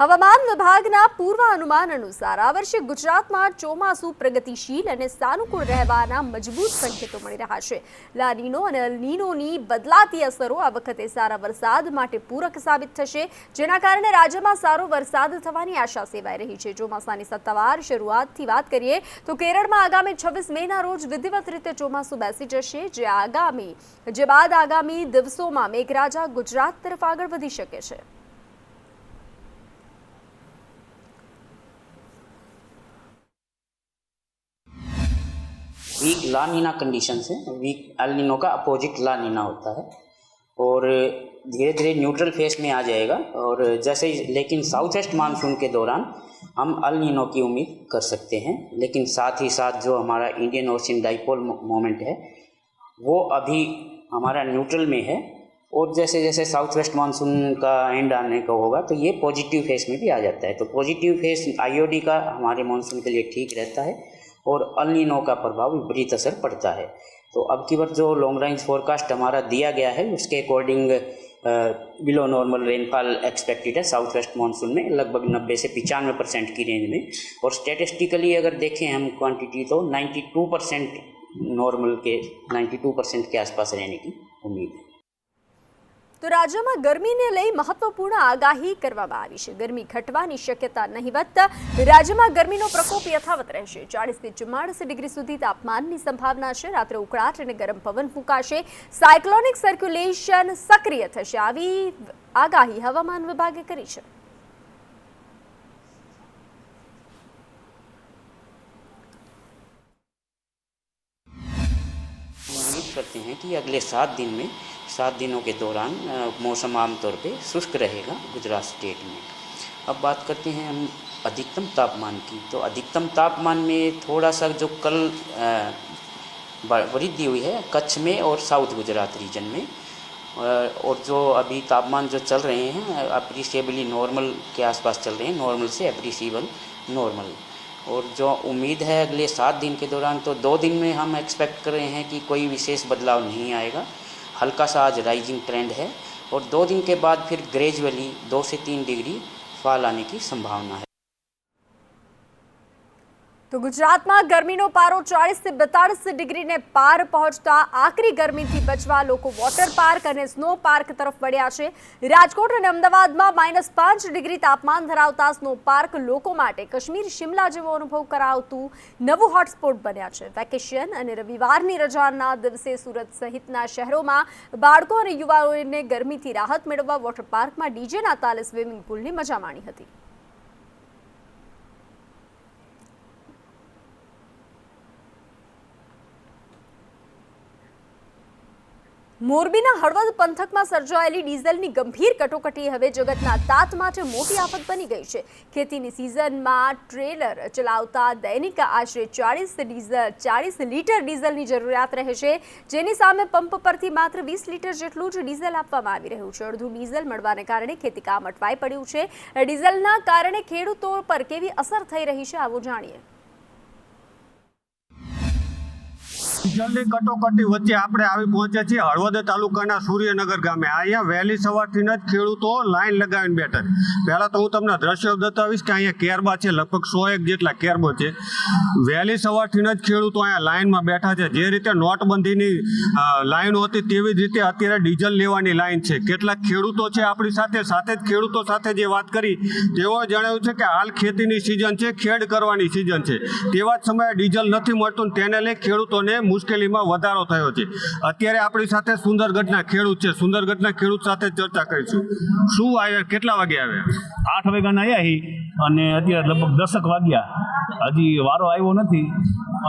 હવામાન વિભાગના પૂર્વાનુમાન અનુસાર આ વર્ષે ગુજરાતમાં ચોમાસું પ્રગતિશીલ અને સાનુકૂળ રહેવાના મજબૂત સંકેતો મળી રહ્યા છે। લા નીનો અને અલ નીનોની બદલાતી અસરો આ વખતે સારા વરસાદ માટે પૂરક સાબિત થશે, જેના કારણે રાજ્યમાં સારો વરસાદ થવાની આશા સેવાઈ રહી છે। ચોમાસાની સત્તાવાર શરૂઆતથી વાત કરીએ તો કેરળમાં આગામી 26 મેના રોજ વિધિવત રીતે ચોમાસું બેસી જશે, જે બાદ આગામી દિવસોમાં મેઘરાજા ગુજરાત તરફ આગળ વધી શકે છે। वीक ला नीना कंडीशंस है। वीक एल नीनो का अपोजिट ला नीना होता है और धीरे धीरे न्यूट्रल फेस में आ जाएगा। और जैसे लेकिन साउथ वेस्ट मानसून के दौरान हम अल नीनो की उम्मीद कर सकते हैं, लेकिन साथ ही साथ जो हमारा इंडियन ओशन डाइपोल मोमेंट है वो अभी हमारा न्यूट्रल में है। और जैसे जैसे साउथ वेस्ट मानसून का एंड आने का होगा तो ये पॉजिटिव फेस में भी आ जाता है। तो पॉजिटिव फेस आईओडी का हमारे मानसून के लिए ठीक रहता है और अल नीनो का प्रभाव विपरीत असर पड़ता है। तो अब की बार जो लॉन्ग रेंज फोरकास्ट हमारा दिया गया है उसके according below normal rainfall expected है साउथ वेस्ट मानसून में लगभग 90 से 95% की रेंज में। और स्टेटिस्टिकली अगर देखें हम क्वांटिटी तो 92% नॉर्मल के 92% के आसपास रहने की उम्मीद है। तो राज्य में गर्मी ने लई महत्वपूर्ण आगाही करवामां आवी छे। गर्मी घटवानी शक्यता नहीवत राज्य में गर्मी प्रकोप यथावत रहेशे। 40 થી 44 डिग्री सुधी तापमाननी संभावना छे। रात्रे उकळाट अने गरम पवन फूंकाशे। सायक्लोनिक सर्क्युलेशन सक्रिय थशे, आवी आगाही हवामान विभागे करी छे। उम्मीद करते हैं कि अगले 7 दिनों के दौरान मौसम आमतौर पे शुष्क रहेगा गुजरात स्टेट में। अब बात करते हैं हम अधिकतम तापमान की। तो अधिकतम तापमान में थोड़ा सा जो कल वृद्धि हुई है कच्छ में और साउथ गुजरात रीजन में, और जो अभी तापमान जो चल रहे हैं अप्रिशिएबली नॉर्मल के आसपास चल रहे हैं, नॉर्मल से अप्रिशिएबल नॉर्मल। और जो उम्मीद है अगले 7 दिन के दौरान, तो 2 दिन में हम एक्सपेक्ट कर रहे हैं कि कोई विशेष बदलाव नहीं आएगा, हल्का सा आज राइजिंग ट्रेंड है। और 2 दिन के बाद फिर ग्रेजुअली 2 से 3 डिग्री फॉल आने की संभावना है। तो गुजरात में गर्मी पारो 40 से 42 डिग्री ने पार पहुंचता आकरी गर्मी थी बचवा लोको वॉटर पार्क और स्नो पार्क तरफ वळ्या छे। राजकोट और अमदावाद में -5 डिग्री तापमान धरावता स्नो पार्क लोको माटे कश्मीर शिमला जेवो अनुभव करावतुं नवुं हॉटस्पॉट बन्या छे। वेकेशन और रविवारनी रजाना दिवसे सूरत सहितना शहरों में बाळको और युवाओने गर्मीथी राहत मेळववा वॉटर पार्क में डीजेना ताले स्विमिंग पूलनी मजा माणी हती। मोरबीना हળવદ पंथकમાં સર્જાયેલી ડીઝલની ગંભીર કટોકટી હવે જગતના તાત માટે મોટી આફત બની ગઈ છે। ખેતીની સિઝનમાં ટ્રેલર ચલાવતા દૈનિક આશરે 40 લીટર ડીઝલની જરૂરિયાત રહે છે, જેની સામે પંપ પરથી માત્ર 20 લીટર જેટલું જ ડીઝલ આપવામાં આવી રહ્યું છે। અડધું ડીઝલ મળવાને કારણે ખેતીકામ અટવાઈ પડ્યું છે। ડીઝલના કારણે ખેડૂતો પર કેવી અસર થઈ રહી છે, આવું જાણીએ। ડીઝલની કટોકટી વચ્ચે આપણે આવી પહોંચ્યા છીએ હળવદ તાલુકાના સૂર્યનગર ગામે। અહીંયા વહેલી સવારથી જ ખેડૂતો લાઈન લગાવીને બેઠા છે। પહેલાં તો હું તમને દ્રશ્યો બતાવીશ કે અહીંયા કેરબા છે, લગભગ 101 જેટલા કેરબો છે। વહેલી સવારથી જ ખેડૂતો અહીંયા લાઈનમાં બેઠા છે। જે રીતે નોટબંધીની લાઈનો હતી તેવી જ રીતે અત્યારે ડીઝલ લેવાની લાઈન છે। કેટલાક ખેડૂતો છે આપણી સાથે જ ખેડૂતો સાથે જે વાત કરી તેઓએ જણાવ્યું છે કે હાલ ખેતીની સિઝન છે, ખેડ કરવાની સિઝન છે, તેવા જ સમયે ડીઝલ નથી મળતું, તેને લઈ ખેડૂતોને મુશ્કેલીમાં વધારો થયો છે। અત્યારે આપણી સાથે સુંદરગઢના ખેડૂત છે, સુંદરગઢના ખેડૂત સાથે ચર્ચા કરીશું। શું આવ્યા, કેટલા વાગે આવ્યા? 8 વાગ્યાના આવ્યા હી અને અત્યારે લગભગ 10 વાગ્યા, હજી વારો આવ્યો નથી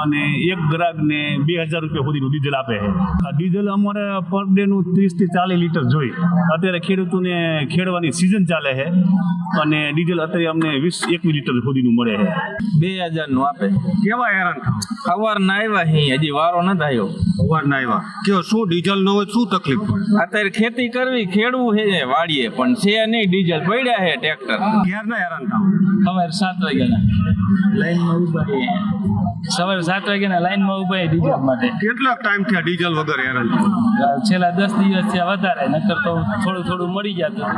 અને એક ગ્રાહકને 2000 રૂપિયા સુધીનું ડીઝલ આપે છે। ડીઝલ અમારે પર ડેનું 30 થી 40 લીટર જોઈ। અત્યારે ખેડૂતોને ખેડવાની સિઝન ચાલે છે અને ડીઝલ અત્યારે અમને 20-21 લીટર સુધીનું મળે છે। 2000 નું આપે। કેવા હેરાન થાવ? સવારના આવ્યા હી, હજી વારો નથી આવ્યો। સવારના આવ્યા, કયો શું ડીઝલ ન હોય શું તકલીફ પડે? અત્યારે ખેતી કરવી, ખેડવું છે વાડીએ, પણ છે નહીં, ડીઝલ પડ્યા છે ટ્રેક્ટર। ક્યારના હેરાન થાવ? સવારે 7 વાગ્યાના લાઈનમાં ઉભા રહીએ। સવારે 7 વાગ્યાના લાઈનમાં ઊભા ડીઝલ માટે. કેટલાક ટાઈમથી આ ડીઝલ વગર હેરાન છો? છેલ્લા 10 દિવસથી વધારે, નકર તો થોડું થોડું મળી જતું.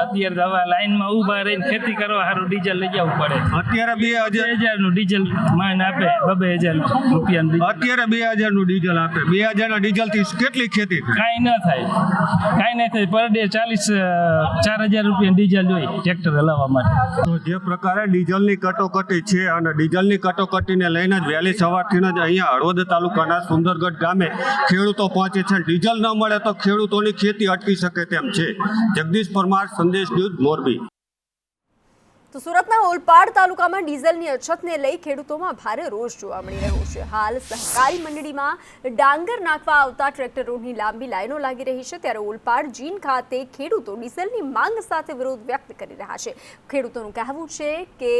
અત્યારે તો હવે લાઈનમાં ઊભા રહીને ખેતી કરવા સારું ડીઝલ લઈ જવું પડે. અત્યારે 2000નું ડીઝલ માન આપે, 2000 રૂપિયાનું ડીઝલ. અત્યારે 2000નું ડીઝલ આપે. 2000ના ડીઝલથી કેટલી ખેતી થાય? કાંઈ ન થાય. પર ડે 4000 રૂપિયા ડીઝલ જોઈએ ટ્રેક્ટર હલાવવા માટે. તો જે પ્રકારે ડીઝલની કટોકટી છે અને ડીઝલની કટોકટીને લઈને જ વહેલી સવારથી જ અહીંયા હળવદ તાલુકાના સુંદરગઢ ગામે ખેડૂતો પહોંચે છે. ડીઝલ ન મળે તો ખેડૂતોની ખેતી અટકી શકે તેમ છે. જગદીશ પરમાર, સંદેશ ન્યૂઝ, મોરબી. તો સુરતના ઓલપાડ તાલુકામાં ડીઝલની અછતને લઈ ખેડૂતોમાં ભારે રોષ જોવા મળી રહ્યો છે. હાલ સહકારી મંડળીમાં ડાંગર નાખવા આવતા ટ્રેક્ટરોની લાંબી લાઈનો લાગી રહી છે, ત્યારે ઓલપાડ જીન ખાતે ખેડૂતો ડીઝલની માંગ સાથે વિરોધ વ્યક્ત કરી રહ્યા છે. ખેડૂતોનું કહેવું છે કે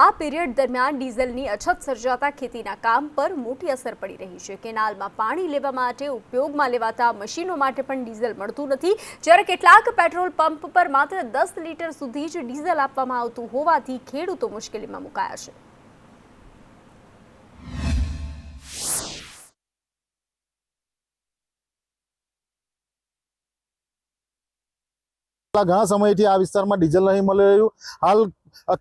આ પીરિયડ દરમિયાન ડીઝલની અછત સર્જાતા ખેતીના કામ પર મોટી અસર પડી રહી છે. કેનાલમાં પાણી લેવા માટે ઉપયોગમાં લેવાતા મશીનો માટે પણ ડીઝલ મળતું નથી, જ્યારે કેટલાક પેટ્રોલ પંપ પર માત્ર 10 લીટર સુધી જ ડીઝલ આપવામાં આવતું હોવાથી ખેડૂતો મુશ્કેલીમાં મુકાયા છે. ઘણા સમયથી આ વિસ્તારમાં ડીઝલ નહીં મળી રહ્યું. હાલ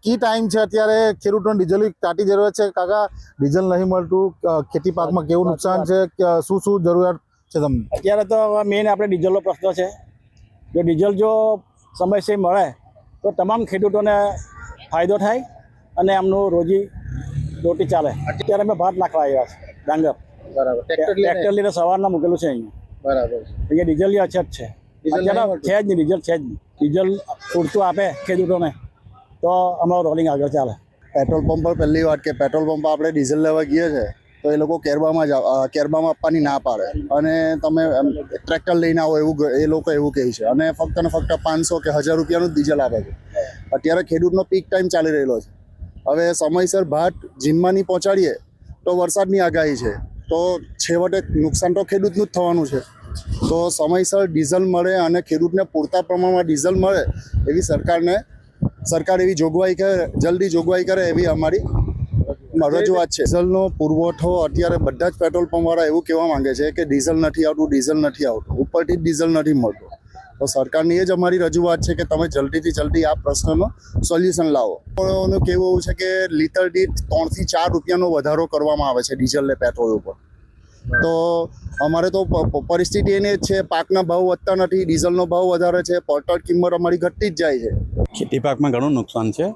કી ટાઈમ છે, અત્યારે ખેડૂતોને ડીઝલની તાટી જરૂરત છે. કાકા, ડીઝલ નહીં મળતું, ખેતી પાકમાં કેવું નુકસાન છે, શું જરૂરિયાત છે તમને? અત્યારે તો મેઇન આપણે ડીઝલનો પ્રશ્ન છે. જો ડીઝલ જો સમયસર મળે તો તમામ ખેડૂતોને ફાયદો થાય અને એમનું રોટી ચાલે. અત્યારે અમે ભાત નાખવા આવ્યા છે, ડાંગર. બરાબર. ટ્રેક્ટર લઈને સવારના મૂકેલું છે અહીંયા. બરાબર. અહીંયા ડીઝલની અછત છે. અત્યારે છે જ નહીં, ડીઝલ છે જ નહીં. ડીઝલ પૂરતું આપે ખેડૂતોને તો અમારું રોલિંગ આગળ ચાલે. પેટ્રોલ પંપ પર પહેલી વાત કે પેટ્રોલ પંપ આપણે ડીઝલ લેવા ગઈએ છે તો એ લોકો કેરબામાં આપવાની ના પાડે અને તમે ટ્રેક્ટર લઈને આવો એવું એ લોકો એવું કહે છે અને ફક્ત ને ફક્ત 500 કે 1000 રૂપિયાનું જ ડીઝલ આપે છે. અત્યારે ખેડૂતનો પીક ટાઈમ ચાલી રહેલો છે. હવે સમયસર ભાત જીમમાં નહીં પહોંચાડીએ તો વરસાદની આગાહી છે, તો છેવટે નુકસાન તો ખેડૂતનું જ થવાનું છે. તો સમયસર ડીઝલ મળે અને ખેડૂતને પૂરતા પ્રમાણમાં ડીઝલ મળે એવી સરકાર એવી જોગવાઈ કરે, જલ્દી જોગવાઈ કરે એવી અમારી રજૂઆત છે. ડીઝલનો પુરવઠો અત્યારે બધા જ પેટ્રોલ પંપવાળા એવું કહેવા માંગે છે કે ડીઝલ નથી આવતું, ઉપરથી જ ડીઝલ નથી મળતું. તો સરકારની એ જ અમારી રજૂઆત છે કે તમે જલ્દીથી જલ્દી આ પ્રશ્નનો સોલ્યુશન લાવો. એનું કહેવું એવું છે કે લીટર દીઠ 3 થી 4 રૂપિયાનો વધારો કરવામાં આવે છે ડીઝલ ને પેટ્રોલ ઉપર. તો અમારે તો પરિસ્થિતિ એની જ છે, પાકના ભાવ વધતા નથી, ડીઝલનો ભાવ વધારે છે, પોર્ટલ કિંમત અમારી ઘટતી જ જાય છે. ખેતી પાકમાં ઘણું નુકસાન છે.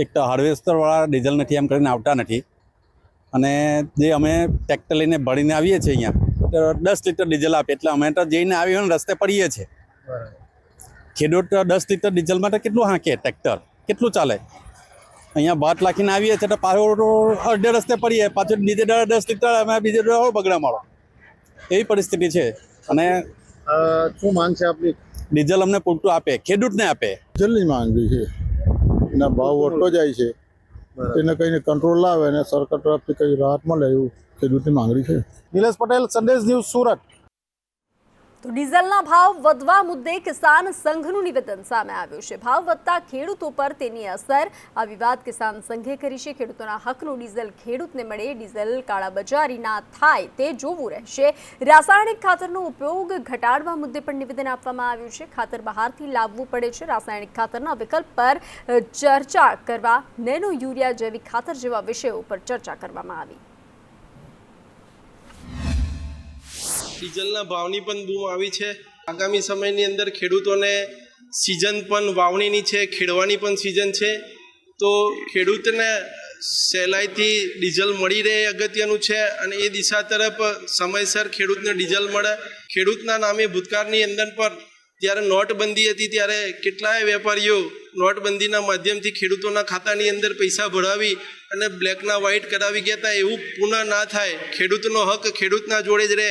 એક તો હાર્વેસ્ટરવાળા ડીઝલ નથી એમ કરીને આવતા નથી અને જે અમે ટ્રેક્ટર લઈને ભરીને આવીએ છીએ અહીંયા તો 10 લીટર ડીઝલ આપે એટલે અમે તો જઈને આવીને રસ્તે પડીએ છીએ. ખેડૂત 10 લીટર ડીઝલ માટે કેટલું હાંકે, ટ્રેક્ટર કેટલું ચાલે? અહીંયા ભાત લાખીને આવીએ છીએ તો પાછો અડધે રસ્તે પડીએ, પાછું બીજે 10 લીટર અમે બીજે બગડા મારો, એવી પરિસ્થિતિ છે. અને શું માંગ છે આપની? ડીઝલ અમને પૂરતું આપે, ખેડૂતને આપે. ડીઝલની માંગ છે, એના ભાવ વધતો જાય છે, એને કહીને કંટ્રોલ લાવે અને સરકાર તરફથી કંઈ રાહત મળે એવું ખેડૂતની માંગણી છે. નિલેશ પટેલ, સંદેશ ન્યૂઝ, સુરત. તો ડીઝલના ભાવ વધવા મુદ્દે કિસાન સંઘનું નિવેદન સામે આવ્યું છે. ભાવ વધતા ખેડૂતો પર તેની અસર આ વિવાદ કિસાન સંઘે કરી છે. ખેડૂતોના હકનું ડીઝલ ખેડૂતને મળે, ડીઝલ કાળાબજારી ના થાય તે જોવું રહેશે. રાસાયણિક ખાતરનો ઉપયોગ ઘટાડવા મુદ્દે પણ નિવેદન આપવામાં આવ્યું છે. ખાતર બહારથી લાવવું પડે છે. રાસાયણિક ખાતરના વિકલ્પ પર ચર્ચા કરવા નેનો યુરિયા, જૈવિક ખાતર જેવા વિષયો પર ચર્ચા કરવામાં આવી. ડીઝલના ભાવની પણ બૂમ આવી છે. આગામી સમયની અંદર ખેડૂતોને સિઝન પણ વાવણીની છે, ખેડવાની પણ સિઝન છે, તો ખેડૂતને સહેલાઈથી ડીઝલ મળી રહે અગત્યનું છે અને એ દિશા તરફ સમયસર ખેડૂતને ડીઝલ મળે. ખેડૂતના નામે ભૂતકાળની અંદર પર જ્યારે નોટબંધી હતી ત્યારે કેટલાય વેપારીઓ નોટબંધીના માધ્યમથી ખેડૂતોના ખાતાની અંદર પૈસા ભરાવી અને બ્લેકના વ્હાઇટ કરાવી ગયા હતા. એવું પુનઃ ના થાય, ખેડૂતનો હક ખેડૂતના જોડે જ રહે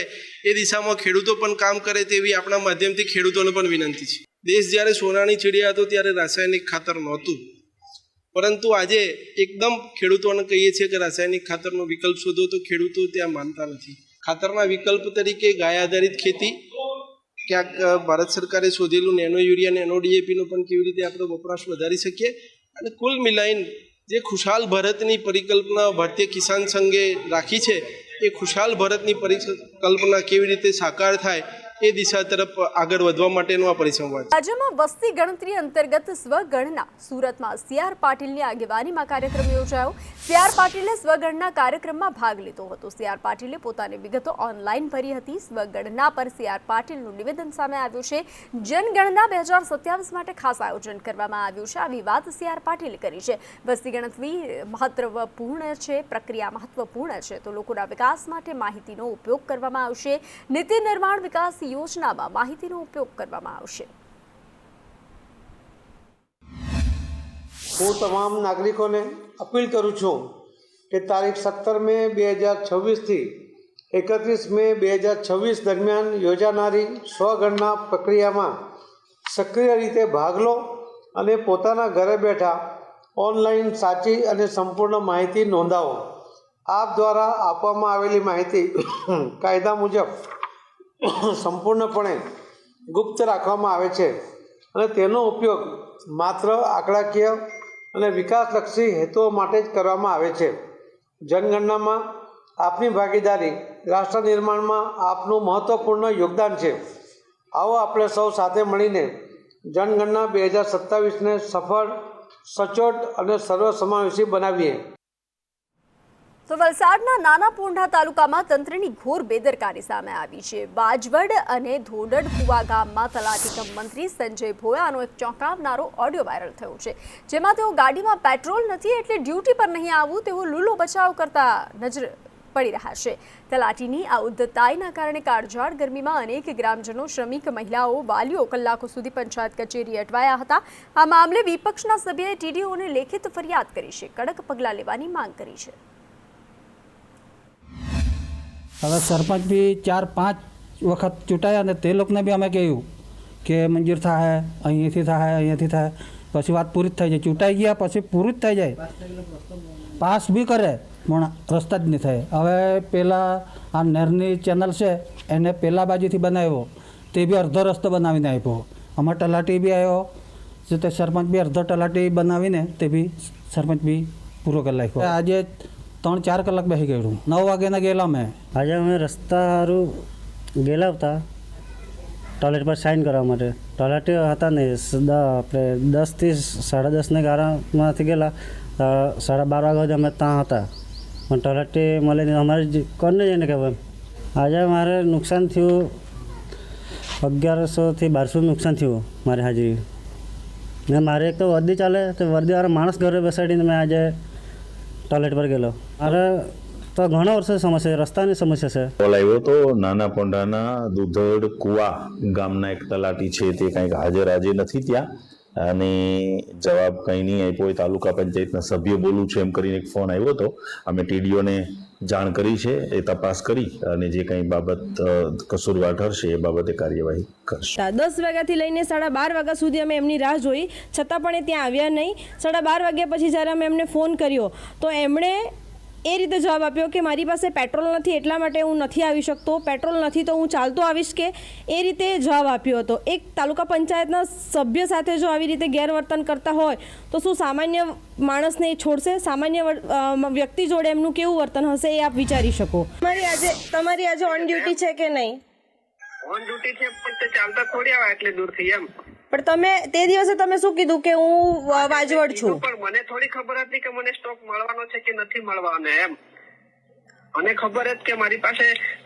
એ દિશામાં ખેડૂતો પણ કામ કરે તેવી આપણા માધ્યમથી ખેડૂતોને પણ વિનંતી છે. દેશ જ્યારે સોનાની ચીડિયા હતો ત્યારે રાસાયણિક ખાતર નહોતું, પરંતુ આજે એકદમ ખેડૂતોને કહીએ છીએ કે રાસાયણિક ખાતરનો વિકલ્પ શોધો, તો ખેડૂતો ત્યાં માનતા નથી. ખાતરના વિકલ્પ તરીકે ગાય આધારિત ખેતી, ક્યાંક ભારત સરકારે શોધેલું નેનો યુરિયા, નેનો ડીએપીનો પણ કેવી રીતે આપણે વપરાશ વધારી શકીએ અને કુલ મિલાઈને જે ખુશાલ ભારતની પરિકલ્પના ભારતીય કિસાન સંઘે રાખી છે એ ખુશાલ ભારતની પરિકલ્પના કેવી રીતે સાકાર થાય એ દિશા તરફ આગળ વધવા માટેનો આ પરિસંવાદ છે. રાજ્યમાં વસ્તી ગણતરી અંતર્ગત સ્વગણના સુરતમાં સી.આર. પાટીલની આગેવાનીમાં કાર્યક્રમ યોજાયો. સી.આર. પાટીલે સ્વગણના કાર્યક્રમમાં ભાગ લીધો હતો. સી.આર. પાટીલે પોતાની વિગતો ઓનલાઈન ભરી હતી. સ્વગણના પર સી.આર. પાટીલનું નિવેદન સામે આવ્યું છે. જનગણના 2027 માટે ખાસ આયોજન કરવામાં આવ્યું છે. આવી વાત સી.આર. પાટીલે કરી છે. વસ્તી ગણતરી મહત્વપૂર્ણ છે, પ્રક્રિયા મહત્વપૂર્ણ છે, તો લોકોના વિકાસ માટે માહિતીનો ઉપયોગ કરવામાં આવશે. નીતિ નિર્માણ વિકાસ યોજનામાં માહિતીનો ઉપયોગ કરવામાં આવશે. હું તમામ નાગરિકોને અપીલ કરું છું કે તારીખ 17 મે 2026થી 31 મે 2026 દરમિયાન યોજાનારી સ્વગણના પ્રક્રિયામાં સક્રિય રીતે ભાગ લો અને પોતાના ઘરે બેઠા ઓનલાઈન સાચી અને સંપૂર્ણ માહિતી નોંધાવો. આપ દ્વારા આપવામાં આવેલી માહિતી કાયદા મુજબ સંપૂર્ણપણે ગુપ્ત રાખવામાં આવે છે અને તેનો ઉપયોગ માત્ર આંકડાકીય અને વિકાસલક્ષી હેતુઓ માટે જ કરવામાં આવે છે. જનગણનામાં આપની ભાગીદારી રાષ્ટ્ર નિર્માણમાં આપનું મહત્ત્વપૂર્ણ યોગદાન છે. આવો આપણે સૌ સાથે મળીને જનગણના 2027ને સફળ, સચોટ અને સર્વસમાવેશી બનાવીએ. તો વલસાડના નાના પોંઢા તાલુકામાં તંત્રની ઘોર બેદરકારી સામે આવી છે. વાજવડ અને ધોડડ કુવા ગામમાં તલાટી કમ મંત્રી સંજય ભોયાનો એક ચોંકાવનારો ઓડિયો વાયરલ થયો છે, જેમાં તેઓ ગાડીમાં પેટ્રોલ નથી એટલે ડ્યુટી પર નહીં આવવું તેવો લૂલો બચાવ કરતા નજર પડી રહ્યા છે. તલાટીની આ ઉદ્ધતાઈના કારણે કાળઝાળ ગરમીમાં અનેક ગ્રામજનો, શ્રમિક મહિલાઓ, વાલીઓ કલાકો સુધી પંચાયત કચેરી અટવાયા હતા. આ મામલે વિપક્ષના સભ્યએ ટીડીઓને લેખિત ફરિયાદ કરી છે. કડક પગલાં લેવાની માંગ કરી છે. હવે સરપંચ બી 4-5 વખત ચૂંટાયા અને તે લોકોને બી અમે કહ્યું કે મંજૂર થાય, અહીંયાથી થાય, અહીંયાથી થાય, પછી વાત પૂરી જ થઈ જાય. ચૂંટાઈ ગયા પછી પૂરું જ થઈ જાય, પાસ બી કરે પણ રસ્તા જ નહીં થાય. હવે પહેલાં આ નહેરની ચેનલ છે એને પહેલા બાજુથી બનાવ્યો, તે બી અડધો રસ્તો બનાવીને આપ્યો. અમારો તલાટી બી આવ્યો જે તે સરપંચ બી અડધો તલાટી બનાવીને તે બી સરપંચ બી પૂરો કરી નાખ્યો. આજે 3-4 કલાક બેસી ગયેલું. 9 વાગ્યાના ગયેલા મેં. આજે અમે રસ્તા સારું ગયેલા હતા ટોયલેટ પર સાઇન કરવા માટે. ટોયલેટ હતા ને આપણે 10થી 10:30 ગાળામાંથી ગયેલા, 12:30 વાગે અમે ત્યાં હતા પણ ટોયલેટ મળે અમારે કોને જઈને કહેવાય. આજે મારે નુકસાન થયું 1100થી 1200 નુકસાન થયું મારી હાજરી. ને મારે એક તો વર્દી ચાલે તો વર્દીવાળા માણસ ઘરે બેસાડીને મેં આજે ટોયલેટ પર ગયેલો. મારે તો ઘણા વર્ષોની સમસ્યા, રસ્તાની સમસ્યા છે. કોલ આવ્યો તો નાના પોંઢાના દુધડ કુવા ગામના એક તલાટી છે તે કંઈક હાજર આજે નથી ત્યાં, અને જવાબ કંઈ નહીં આપ્યો. તાલુકા પંચાયતના સભ્ય બોલું છું એમ કરીને એક ફોન આવ્યો હતો. અમે ટીડીઓને જાણ કરી છે, એ તપાસ કરી અને જે કંઈ બાબત કસૂરવાર ઠરશે એ બાબતે કાર્યવાહી કરશે. 10 વાગ્યાથી લઈને 12:30 વાગ્યા સુધી અમે એમની રાહ જોઈ, છતાં પણ એ ત્યાં આવ્યા નહીં. 12:30 વાગ્યા પછી જ્યારે અમે એમને ફોન કર્યો તો એમણે એ રીતે જવાબ આપ્યો કે મારી પાસે પેટ્રોલ નથી એટલા માટે હું નથી આવી શકતો, પેટ્રોલ નથી તો હું ચાલતો આવીશ, કે એ રીતે જવાબ આપ્યો હતો. એક તાલુકા પંચાયતના સભ્ય સાથે જો આવી રીતે ગેરવર્તન કરતા હોય તો શું સામાન્ય માણસને એ છોડશે? સામાન્ય વ્યક્તિ જોડે એમનું કેવું વર્તન હશે એ આપ વિચારી શકો. તમારી આજે ઓન ડ્યુટી છે કે નહીં? ઓન ડ્યુટી છે પણ તે ચાલતા થોડી આવે એટલે દૂરથી એમ. પણ તમે તે દિવસે તમે શું કીધું કે હું વાજવડ છું? પણ મને થોડી ખબર હતી કે મને સ્ટોક મળવાનો છે કે નથી મળવાનો એમ. મને ખબર જ કે મારી પાસે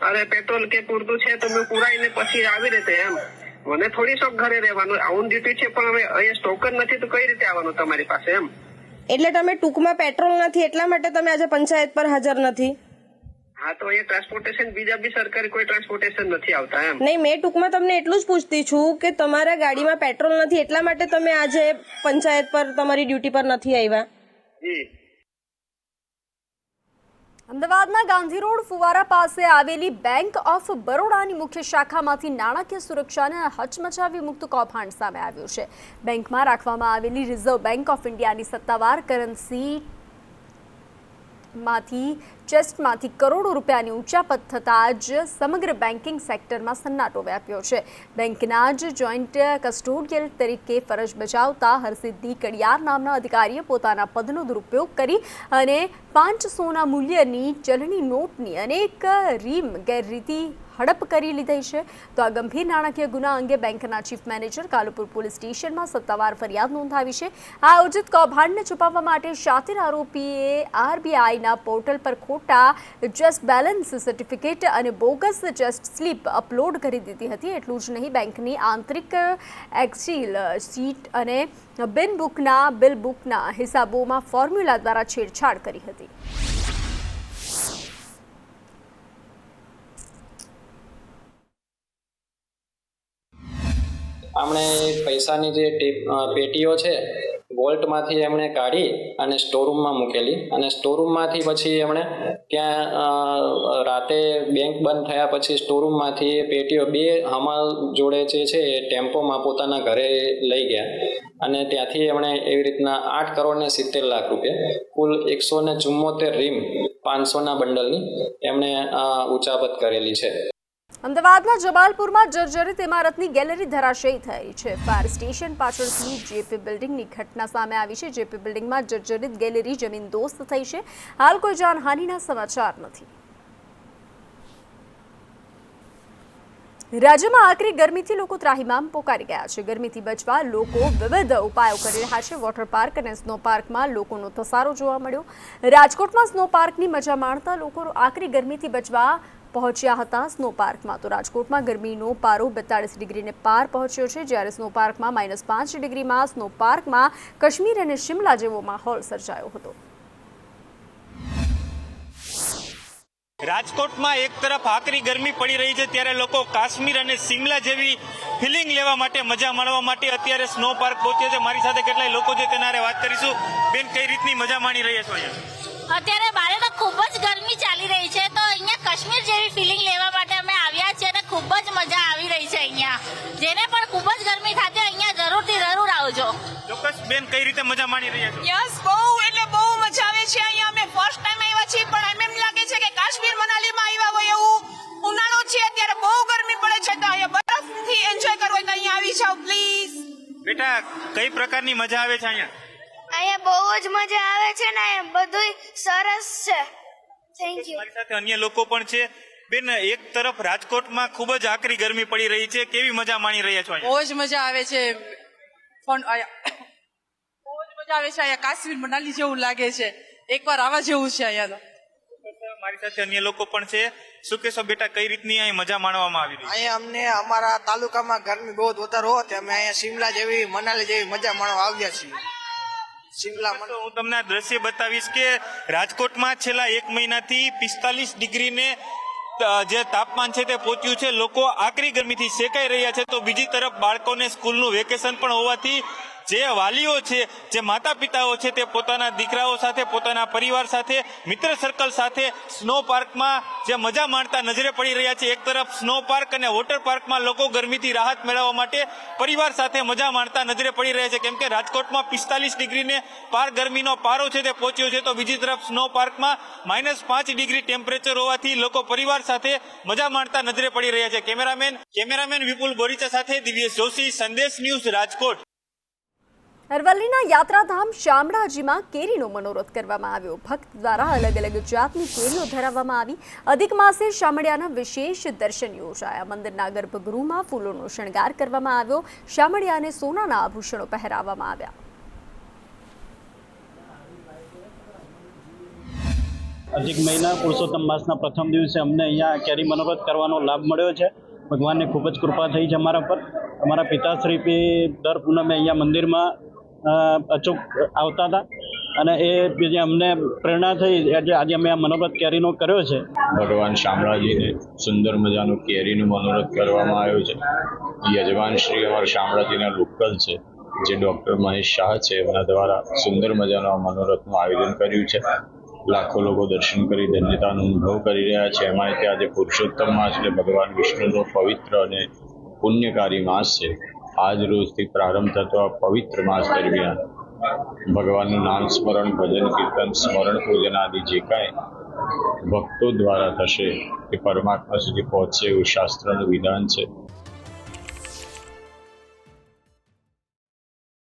અરે પેટ્રોલ કે પૂરતું છે તો મેં પુરાઈને પછી આવી રીતે એમ. મને થોડી શોખ ઘરે રહેવાનું, ઓન ડ્યુટી છે પણ હવે અહીંયા સ્ટોક જ નથી તો કઈ રીતે આવવાનું તમારી પાસે એમ. એટલે તમે ટૂંકમાં પેટ્રોલ નથી એટલા માટે તમે આજે પંચાયત પર હાજર નથી? હા તો એ ટ્રાન્સપોર્ટેશન બીજા બી સરકારી કોઈ ટ્રાન્સપોર્ટેશન નથી આવતા એમ. નહીં, મેં ટૂંકમાં તમને એટલું જ પૂછતી છું કે તમારા ગાડીમાં પેટ્રોલ નથી એટલા માટે તમે આજે પંચાયત પર તમારી ડ્યુટી પર નથી આવ્યા? જી. અમદાવાદના ગાંધી રોડ ફુવારા પાસે આવેલી બેંક ઓફ બરોડાની મુખ્ય શાખામાંથી નાણાકીય સુરક્ષાને હચમચાવી મુક્ત કૌભાંડ સામે આવ્યું છે. બેંકમાં રાખવામાં આવેલી રિઝર્વ બેંક ઓફ ઇન્ડિયાની સત્તાવાર કરન્સી ચેસ્ટમાંથી કરોડો રૂપિયાની ઉચાપત થતાં જ સમગ્ર બેન્કિંગ સેક્ટરમાં સન્નાટો વ્યાપ્યો છે. બેંકના જ જોઈન્ટ કસ્ટોડિયલ તરીકે ફરજ બજાવતા હરસિદ્ધિ કડિયાર નામના અધિકારીએ પોતાના પદનો દુરુપયોગ કરી અને 500ના મૂલ્યની ચલણી નોટની અનેક રીમ ગેરરીતિ હડપ કરી લીધી છે. તો આ ગંભીર નાણાકીય ગુના અંગે બેંકના ચીફ મેનેજર કાલુપુર પોલીસ સ્ટેશનમાં સત્તાવાર ફરિયાદ નોંધાવી છે. આ આયોજિત કૌભાંડને છુપાવવા માટે શાતિર આરોપીએ આરબીઆઈના પોર્ટલ પર ખોટા જસ્ટ બેલેન્સ સર્ટિફિકેટ અને બોગસ જસ્ટ સ્લીપ અપલોડ કરી દીધી હતી. એટલું જ નહીં, બેંકની આંતરિક એક્સેલ શીટ અને બિલ બુકના હિસાબોમાં ફોર્મ્યુલા દ્વારા છેડછાડ કરી હતી. આપણે પૈસાની જે પેટીઓ છે વોલ્ટમાંથી એમણે કાઢી અને સ્ટોરરૂમમાં મૂકેલી અને સ્ટોરરૂમમાંથી પછી એમણે ત્યાં રાતે બેંક બંધ થયા પછી સ્ટોરરૂમમાંથી પેટીઓ 2 હમાલ જોડે જે છે એ ટેમ્પોમાં પોતાના ઘરે લઈ ગયા અને ત્યાંથી એમણે એવી રીતના 8,70,00,000 રૂપિયા કુલ 174 રીમ 500ના બંડલની એમણે ઉચાપત કરેલી છે. અમદાવાદના જમાલપુરમાં જર્જરિત ઇમારતની ગેલેરી ધરાશયી થઈ છે. ફાયર સ્ટેશન પાછળથી જેપી બિલ્ડિંગની ઘટના સામે આવી છે. જેપી બિલ્ડિંગમાં જર્જરિત ગેલેરી જમીનદોસ્ત થઈ છે. હાલ કોઈ જાનહાનિના સમાચાર નથી. રાજ્યમાં આકરી ગરમીથી લોકો ત્રાહિમામ પોકારી ગયા છે. ગરમીથી બચવા લોકો વિવિધ ઉપાયો કરી રહ્યા છે. વોટર પાર્ક અને સ્નો પાર્કમાં લોકોનો ધસારો જોવા મળ્યો. રાજકોટમાં સ્નો પાર્કની મજા માણતા લોકો આકરી ગરમીથી બચવા પહોંચ્યા હતા. સ્નો પાર્કમાં તો રાજકોટમાં ગરમીનો પારો 42 ડિગ્રીને પાર પહોંચ્યો છે, જ્યારે સ્નો પાર્કમાં -5 ડિગ્રીમાં સ્નો પાર્કમાં કાશ્મીર અને શિમલા જેવો માહોલ સર્જાયો હતો. રાજકોટમાં એક તરફ આકરી ગરમી પડી રહી છે ત્યારે લોકો કાશ્મીર અને શિમલા જેવી ફિલિંગ લેવા માટે, મજા માણવા માટે અત્યારે સ્નો પાર્ક પહોંચ્યા છે. મારી સાથે કેટલાય લોકો છે તેના વાત કરીશું. બેન, કઈ રીતની મજા માણી રહ્યા છો અહીંયા? અત્યારે બારે તો ખૂબ જ ગરમી ચાલી રહી છે, તો અહીંયા કાશ્મીર જેવી ફિલિંગ લેવા માટે અમે આવ્યા છીએ અને ખૂબ જ મજા આવી રહી છે. અહીંયા જેને પણ ખૂબ જ ગરમી થતી અહીંયા જરૂર આવજો. ચોક્કસ. બેન, કઈ રીતે મજા માણી રહ્યા છો? યસ, બહુ મજા આવે છે. અહીંયા અમે ફર્સ્ટ ટાઈમ આવ્યા છીએ, પણ એમ લાગે છે કે કાશ્મીર મનાલીમાં આવ્યા હોય એવું. ઉનાળો છે અત્યારે, બહુ ગરમી પડે છે, તો અહીંયા બરફથી એન્જોય કરવો હોય તો અહીંયા આવી જાઓ પ્લીઝ. બેટા, કઈ પ્રકારની મજા આવે છે અહીંયા? અહીંયા બહુ જ મજા આવે છે ને બધું સરસ છે. Thank you. મારી સાથે અન્ય લોકો પણ છે. બેન, એક તરફ રાજકોટમાં ખૂબ જ આકરી ગરમી પડી રહી છે, કેવી મજા માણી રહ્યા છો? બહુ જ મજા આવે છે. બહુ જ મજા આવે છે. અહીંયા કાશ્મીર મનાલી જેવું લાગે છે. એકવાર આવા જેવું છે અહીંયા તો. મારી સાથે અન્ય લોકો પણ છે. શું કહેશો બેટા, કઈ રીતની અહીં મજા માણવામાં આવી રહી? અહીંયા અમને અમારા તાલુકામાં ગરમી બહુ વધારે હોવાથી અમે અહીંયા શિમલા જેવી, મનાલી જેવી મજા માણવા આવ્યા છીએ. હું તમને આ દ્રશ્ય બતાવીશ કે રાજકોટમાં છેલ્લા 1 મહિનાથી 45 ડિગ્રીને જે તાપમાન છે તે પહોંચ્યું છે. લોકો આકરી ગરમીથી શેકાઈ રહ્યા છે. તો બીજી તરફ બાળકોને સ્કૂલનું વેકેશન પણ હોવાથી જે વાલીઓ છે, જે માતા પિતાઓ છે, તે પોતાના દીકરાઓ સાથે, પોતાના પરિવાર સાથે, મિત્ર સર્કલ સાથે સ્નો પાર્કમાં જે મજા માણતા નજરે પડી રહ્યા છે. એક તરફ સ્નો પાર્ક અને વોટર પાર્કમાં લોકો ગરમીથી રાહત મેળવવા માટે પરિવાર સાથે મજા માણતા નજરે પડી રહ્યા છે, કેમ કે રાજકોટમાં 45 ડિગ્રીને પાર ગરમીનો પારો છે તે પહોંચ્યો છે. તો બીજી તરફ સ્નો પાર્કમાં -5 ડિગ્રી ટેમ્પરેચર હોવાથી લોકો પરિવાર સાથે મજા માણતા નજરે પડી રહ્યા છે. કેમેરામેન વિપુલ બોરીચા સાથે દિવ્યેશ જોશી, સંદેશ ન્યૂઝ, રાજકોટ. અરવલ્લીના યાત્રાધામ શામળાજીમાં કેરીનો મનોરથ કરવામાં આવ્યો. ભક્ત દ્વારા અલગ અલગ જાતની કેરીઓ ધરાવવામાં આવી. અધિક માસે શામળિયાના વિશેષ દર્શન યોજાયા. મંદિરના ગર્ભગૃહમાં ફૂલોનો શણગાર કરવામાં આવ્યો. શામળિયાને સોનાના આભૂષણો પહેરાવવામાં આવ્યા. અધિક મહિના પુરુષોત્તમ માસના પ્રથમ દિવસે અમને અહીંયા કેરી મનોરથ કરવાનો લાભ મળ્યો છે. ભગવાનની ખૂબ જ કૃપા થઈ છે અમારા પર. અમારા પિતાશ્રી દર પૂનમે અહીંયા મંદિરમાં અચૂક આવતા હતા અને એ અમને પ્રેરણા થઈ આજે અમે આ મનોરથ કેરીનો કર્યો છે. ભગવાન શામળાજીને સુંદર મજાનું કેરીનું મનોરથ કરવામાં આવ્યું છે. યજમાન શ્રી અમારા શામળાજીના લોકલ છે, જે ડૉક્ટર મહેશ શાહ છે, એમના દ્વારા સુંદર મજાનું આ મનોરથનું આયોજન કર્યું છે. લાખો લોકો દર્શન કરી ધન્યતાનો અનુભવ કરી રહ્યા છે. એમાં કે આજે પુરુષોત્તમ માસ એટલે ભગવાન વિષ્ણુનો પવિત્ર અને પુણ્યકારી માસ છે. આજ રોજથી પ્રારંભ થતો આ પવિત્ર માસ દરમિયાન ભગવાનનું નામ સ્મરણ, ભજન કીર્તન, સ્મરણ પૂજન આદિ જે કાંઈ ભક્તો દ્વારા થશે એ પરમાત્મા સુધી પહોંચશે એવું શાસ્ત્રનું વિધાન છે.